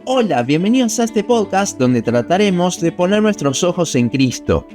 Hola, bienvenidos a este podcast donde trataremos de poner nuestros ojos en Cristo.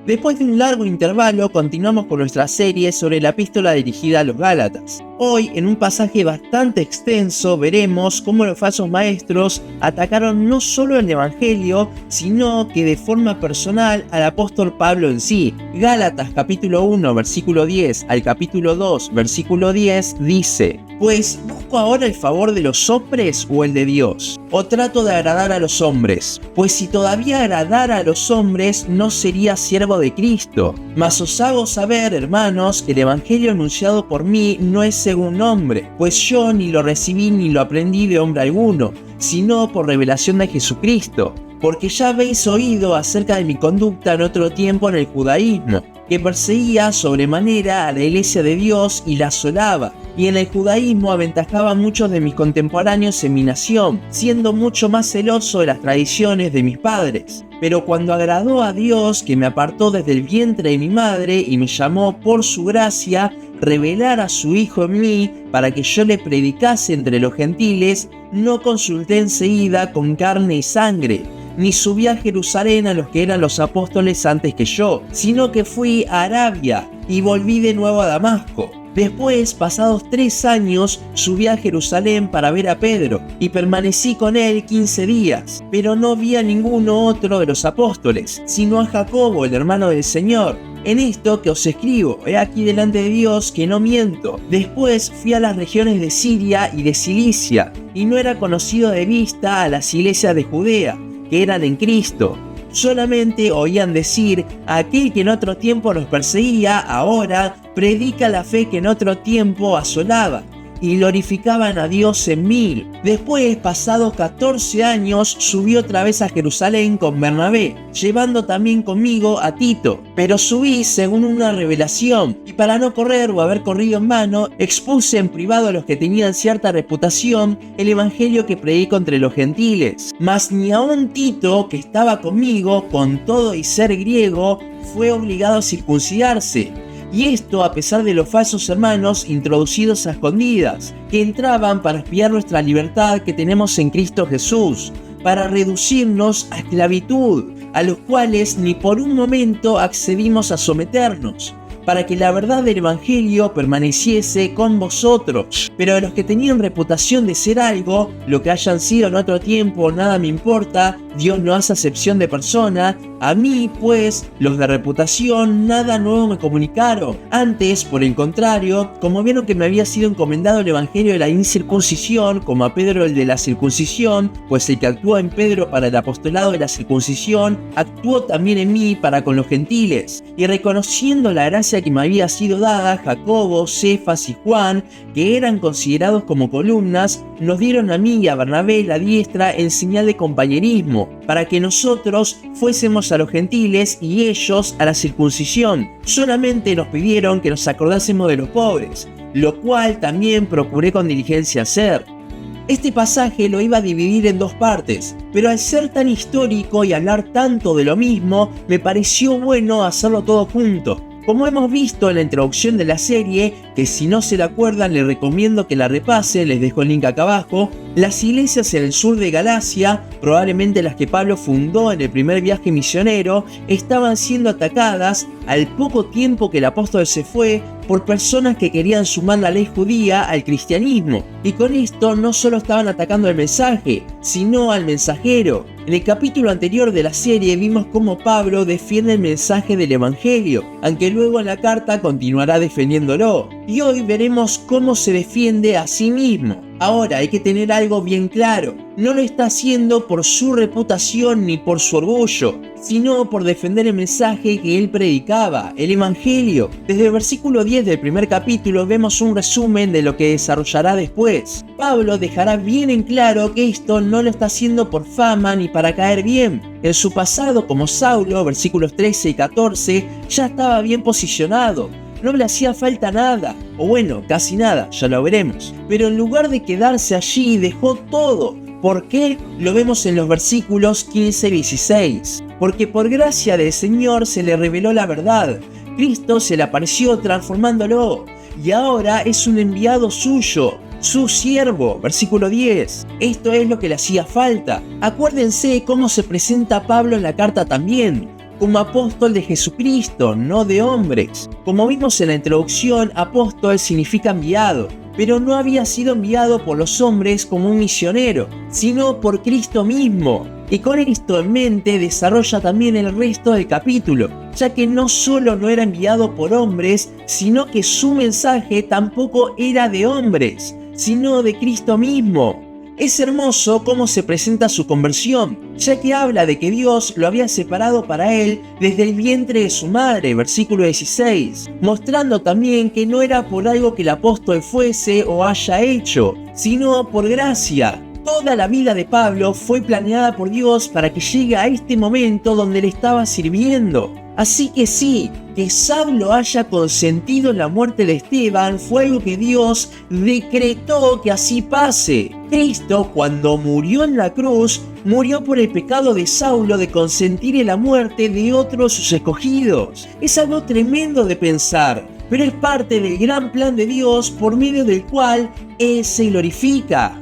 Después de un largo intervalo, continuamos con nuestra serie sobre la epístola dirigida a los Gálatas. Hoy, en un pasaje bastante extenso, veremos cómo los falsos maestros atacaron no solo el Evangelio, sino que de forma personal al apóstol Pablo en sí. Gálatas capítulo 1, versículo 10 al capítulo 2, versículo 10 dice: Pues, ¿busco ahora el favor de los hombres o el de Dios? ¿O trato de agradar a los hombres? Pues si todavía agradara a los hombres, no sería siervo de Cristo. Mas os hago saber, hermanos, que el evangelio anunciado por mí no es según hombre, pues yo ni lo recibí ni lo aprendí de hombre alguno, sino por revelación de Jesucristo. Porque ya habéis oído acerca de mi conducta en otro tiempo en el judaísmo, que perseguía sobremanera a la iglesia de Dios y la asolaba, y en el judaísmo aventajaba a muchos de mis contemporáneos en mi nación, siendo mucho más celoso de las tradiciones de mis padres. Pero cuando agradó a Dios, que me apartó desde el vientre de mi madre y me llamó por su gracia, revelar a su Hijo en mí para que yo le predicase entre los gentiles, no consulté enseguida con carne y sangre, ni subí a Jerusalén a los que eran los apóstoles antes que yo, sino que fui a Arabia y volví de nuevo a Damasco. Después, pasados 3 años, subí a Jerusalén para ver a Pedro, y permanecí con él 15 días, pero no vi a ninguno otro de los apóstoles, sino a Jacobo, el hermano del Señor. En esto que os escribo, he aquí delante de Dios que no miento. Después fui a las regiones de Siria y de Cilicia, y no era conocido de vista a las iglesias de Judea, que eran en Cristo. Solamente oían decir: aquel que en otro tiempo nos perseguía, ahora predica la fe que en otro tiempo asolaba, y glorificaban a Dios en mí. Después, pasados 14 años, subí otra vez a Jerusalén con Bernabé, llevando también conmigo a Tito. Pero subí según una revelación, y para no correr o haber corrido en vano, expuse en privado a los que tenían cierta reputación el evangelio que predico entre los gentiles. Mas ni aun Tito, que estaba conmigo, con todo y ser griego, fue obligado a circuncidarse. Y esto a pesar de los falsos hermanos introducidos a escondidas, que entraban para espiar nuestra libertad que tenemos en Cristo Jesús, para reducirnos a esclavitud, a los cuales ni por un momento accedimos a someternos, para que la verdad del evangelio permaneciese con vosotros. Pero a los que tenían reputación de ser algo, lo que hayan sido en otro tiempo, nada me importa, Dios no hace acepción de persona. A mí, pues, los de reputación nada nuevo me comunicaron. Antes, por el contrario, como vieron que me había sido encomendado el evangelio de la incircuncisión, como a Pedro el de la circuncisión, pues el que actuó en Pedro para el apostolado de la circuncisión, actuó también en mí para con los gentiles. Y reconociendo la gracia que me había sido dada, Jacobo, Cefas y Juan, que eran considerados como columnas, nos dieron a mí y a Bernabé la diestra en señal de compañerismo, para que nosotros fuésemos a los gentiles y ellos a la circuncisión. Solamente nos pidieron que nos acordásemos de los pobres, lo cual también procuré con diligencia hacer. Este pasaje lo iba a dividir en 2 partes, pero al ser tan histórico y hablar tanto de lo mismo, me pareció bueno hacerlo todo junto. Como hemos visto en la introducción de la serie, que si no se la acuerdan les recomiendo que la repasen, les dejo el link acá abajo, las iglesias en el sur de Galacia, probablemente las que Pablo fundó en el primer viaje misionero, estaban siendo atacadas al poco tiempo que el apóstol se fue por personas que querían sumar la ley judía al cristianismo. Y con esto no solo estaban atacando el mensaje, sino al mensajero. En el capítulo anterior de la serie vimos cómo Pablo defiende el mensaje del evangelio, aunque luego en la carta continuará defendiéndolo. Y hoy veremos cómo se defiende a sí mismo. Ahora hay que tener algo bien claro: no lo está haciendo por su reputación ni por su orgullo, sino por defender el mensaje que él predicaba, el evangelio. Desde el versículo 10 del primer capítulo vemos un resumen de lo que desarrollará después. Pablo dejará bien en claro que esto no lo está haciendo por fama ni para caer bien. En su pasado como Saulo, versículos 13 y 14, ya estaba bien posicionado. No le hacía falta nada, o bueno, casi nada, ya lo veremos. Pero en lugar de quedarse allí, dejó todo. ¿Por qué? Lo vemos en los versículos 15 y 16. Porque por gracia del Señor se le reveló la verdad. Cristo se le apareció transformándolo, y ahora es un enviado suyo. su siervo, versículo 10. Esto es lo que le hacía falta. Acuérdense cómo se presenta Pablo en la carta también, como apóstol de Jesucristo, no de hombres. Como vimos en la introducción, apóstol significa enviado, pero no había sido enviado por los hombres como un misionero, sino por Cristo mismo. Y con esto en mente desarrolla también el resto del capítulo, ya que no solo no era enviado por hombres, sino que su mensaje tampoco era de hombres, sino de Cristo mismo. Es hermoso cómo se presenta su conversión, ya que habla de que Dios lo había separado para él desde el vientre de su madre, versículo 16, mostrando también que no era por algo que el apóstol fuese o haya hecho, sino por gracia. Toda la vida de Pablo fue planeada por Dios para que llegue a este momento donde le estaba sirviendo. Así que sí, que Saulo haya consentido en la muerte de Esteban fue algo que Dios decretó que así pase. Cristo, cuando murió en la cruz, murió por el pecado de Saulo de consentir en la muerte de otros sus escogidos. Es algo tremendo de pensar, pero es parte del gran plan de Dios por medio del cual Él se glorifica.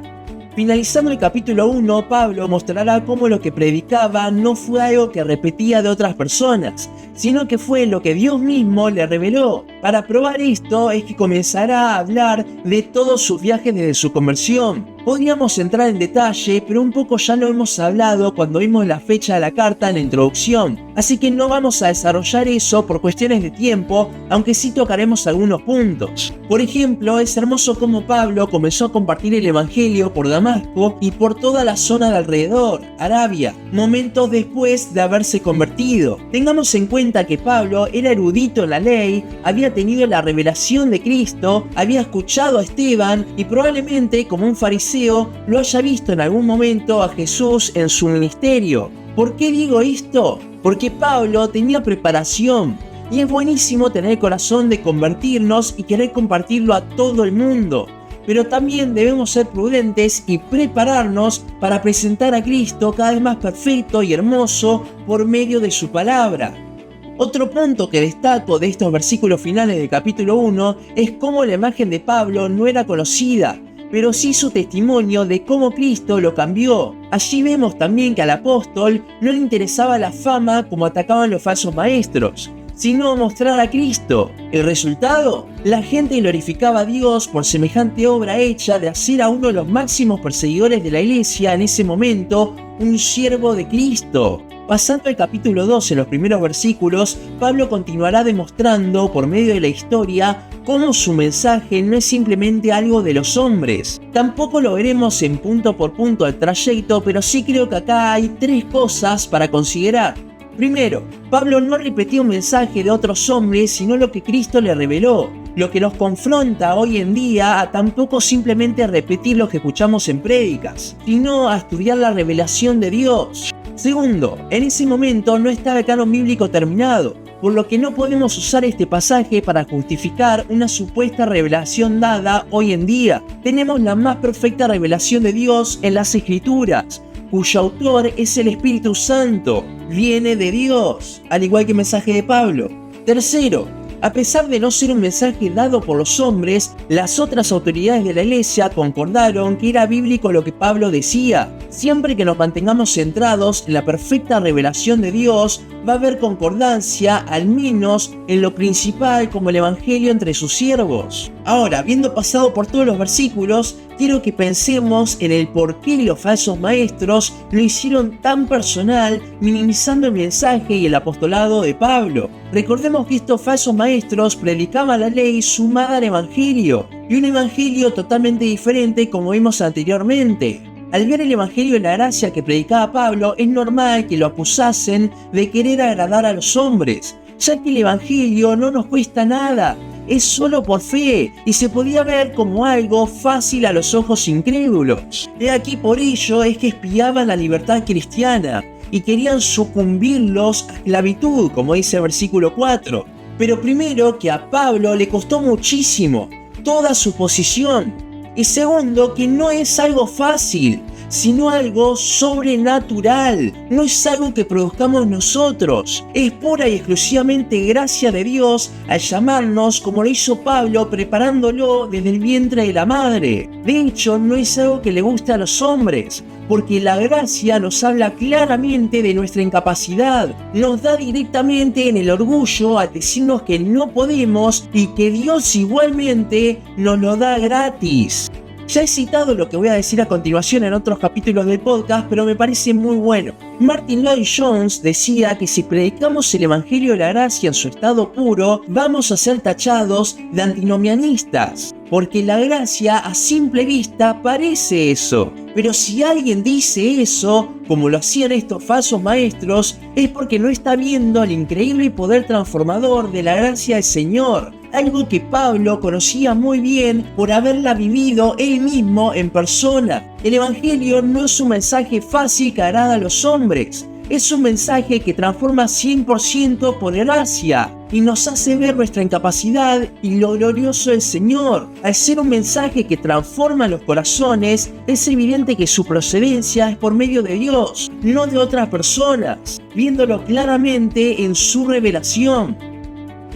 Finalizando el capítulo 1, Pablo mostrará cómo lo que predicaba no fue algo que repetía de otras personas, sino que fue lo que Dios mismo le reveló. Para probar esto es que comenzará a hablar de todos sus viajes desde su conversión. Podríamos entrar en detalle, pero un poco ya lo hemos hablado cuando vimos la fecha de la carta en la introducción, así que no vamos a desarrollar eso por cuestiones de tiempo, aunque sí tocaremos algunos puntos. Por ejemplo, es hermoso cómo Pablo comenzó a compartir el evangelio por Damasco y por toda la zona de alrededor, Arabia, momentos después de haberse convertido. Tengamos en cuenta que Pablo era erudito en la ley, había tenido la revelación de Cristo, había escuchado a Esteban y probablemente como un fariseo lo haya visto en algún momento a Jesús en su ministerio. ¿Por qué digo esto? Porque Pablo tenía preparación. Y es buenísimo tener el corazón de convertirnos y querer compartirlo a todo el mundo. Pero también debemos ser prudentes y prepararnos para presentar a Cristo cada vez más perfecto y hermoso por medio de su palabra. Otro punto que destaco de estos versículos finales del capítulo 1 es cómo la imagen de Pablo no era conocida, pero sí su testimonio de cómo Cristo lo cambió. Allí vemos también que al apóstol no le interesaba la fama como atacaban los falsos maestros, sino mostrar a Cristo. ¿El resultado? La gente glorificaba a Dios por semejante obra hecha de hacer a uno de los máximos perseguidores de la iglesia en ese momento un siervo de Cristo. Pasando al capítulo 2 en los primeros versículos, Pablo continuará demostrando por medio de la historia cómo su mensaje no es simplemente algo de los hombres. Tampoco lo veremos en punto por punto del trayecto, pero sí creo que acá hay tres cosas para considerar. Primero, Pablo no repetía un mensaje de otros hombres, sino lo que Cristo le reveló, lo que nos confronta hoy en día a tampoco simplemente repetir lo que escuchamos en prédicas, sino a estudiar la revelación de Dios. Segundo, en ese momento no estaba el canon bíblico terminado, por lo que no podemos usar este pasaje para justificar una supuesta revelación dada hoy en día. Tenemos la más perfecta revelación de Dios en las Escrituras, cuyo autor es el Espíritu Santo, viene de Dios, al igual que el mensaje de Pablo. Tercero, a pesar de no ser un mensaje dado por los hombres, las otras autoridades de la iglesia concordaron que era bíblico lo que Pablo decía. Siempre que nos mantengamos centrados en la perfecta revelación de Dios, va a haber concordancia, al menos en lo principal como el evangelio entre sus siervos. Ahora, habiendo pasado por todos los versículos, quiero que pensemos en el por qué los falsos maestros lo hicieron tan personal, minimizando el mensaje y el apostolado de Pablo. Recordemos que estos falsos maestros predicaban la ley sumada al evangelio, y un evangelio totalmente diferente como vimos anteriormente. Al ver el evangelio de la gracia que predicaba Pablo, es normal que lo acusasen de querer agradar a los hombres, ya que el evangelio no nos cuesta nada, es solo por fe y se podía ver como algo fácil a los ojos incrédulos. De aquí por ello es que espiaban la libertad cristiana y querían sucumbirlos a esclavitud, como dice el versículo 4. Pero primero que a Pablo le costó muchísimo toda su posición. Y segundo, que no es algo fácil, sino algo sobrenatural. No es algo que produzcamos nosotros. Es pura y exclusivamente gracia de Dios al llamarnos, como lo hizo Pablo, preparándolo desde el vientre de la madre. De hecho, no es algo que le guste a los hombres, porque la gracia nos habla claramente de nuestra incapacidad, nos da directamente en el orgullo a decirnos que no podemos y que Dios igualmente nos lo da gratis. Ya he citado lo que voy a decir a continuación en otros capítulos del podcast, pero me parece muy bueno. Martin Lloyd-Jones decía que si predicamos el Evangelio de la Gracia en su estado puro, vamos a ser tachados de antinomianistas, porque la gracia a simple vista parece eso. Pero si alguien dice eso, como lo hacían estos falsos maestros, es porque no está viendo el increíble poder transformador de la gracia del Señor. Algo que Pablo conocía muy bien por haberla vivido él mismo en persona. El Evangelio no es un mensaje fácil que agrada a los hombres. Es un mensaje que transforma 100% por gracia y nos hace ver nuestra incapacidad y lo glorioso del Señor. Al ser un mensaje que transforma los corazones, es evidente que su procedencia es por medio de Dios, no de otras personas, viéndolo claramente en su revelación.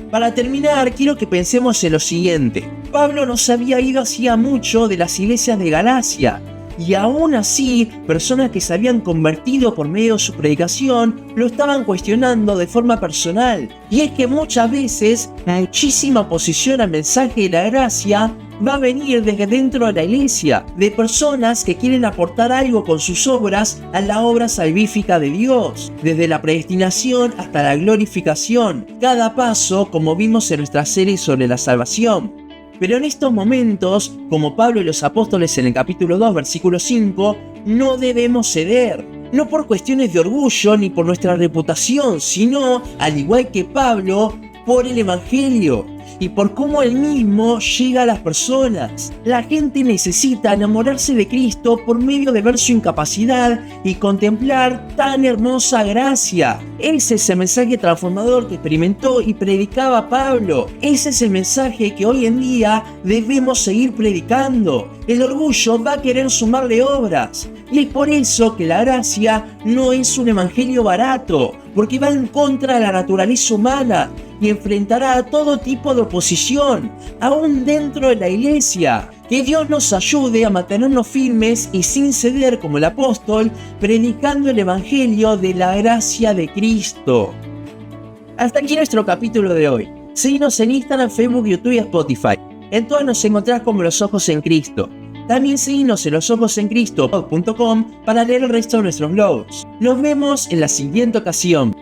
Para terminar, quiero que pensemos en lo siguiente. Pablo no se había ido hacía mucho de las iglesias de Galacia, y aún así, personas que se habían convertido por medio de su predicación lo estaban cuestionando de forma personal. Y es que muchas veces, muchísima oposición al mensaje de la gracia va a venir desde dentro de la iglesia, de personas que quieren aportar algo con sus obras a la obra salvífica de Dios, desde la predestinación hasta la glorificación, cada paso como vimos en nuestra serie sobre la salvación. Pero en estos momentos, como Pablo y los apóstoles en el capítulo 2, versículo 5, no debemos ceder. No por cuestiones de orgullo ni por nuestra reputación, sino, al igual que Pablo, por el Evangelio y por cómo él mismo llega a las personas. La gente necesita enamorarse de Cristo por medio de ver su incapacidad y contemplar tan hermosa gracia. Ese es el mensaje transformador que experimentó y predicaba Pablo. Ese es el mensaje que hoy en día debemos seguir predicando. El orgullo va a querer sumarle obras. Y es por eso que la gracia no es un evangelio barato, porque va en contra de la naturaleza humana y enfrentará a todo tipo de oposición, aún dentro de la iglesia. Que Dios nos ayude a mantenernos firmes y sin ceder como el apóstol, predicando el evangelio de la gracia de Cristo. Hasta aquí nuestro capítulo de hoy. Síguenos en Instagram, Facebook, YouTube y Spotify. En todas nos encontrás como Los Ojos en Cristo. También síguenos en losojosencristo.com para leer el resto de nuestros blogs. Nos vemos en la siguiente ocasión.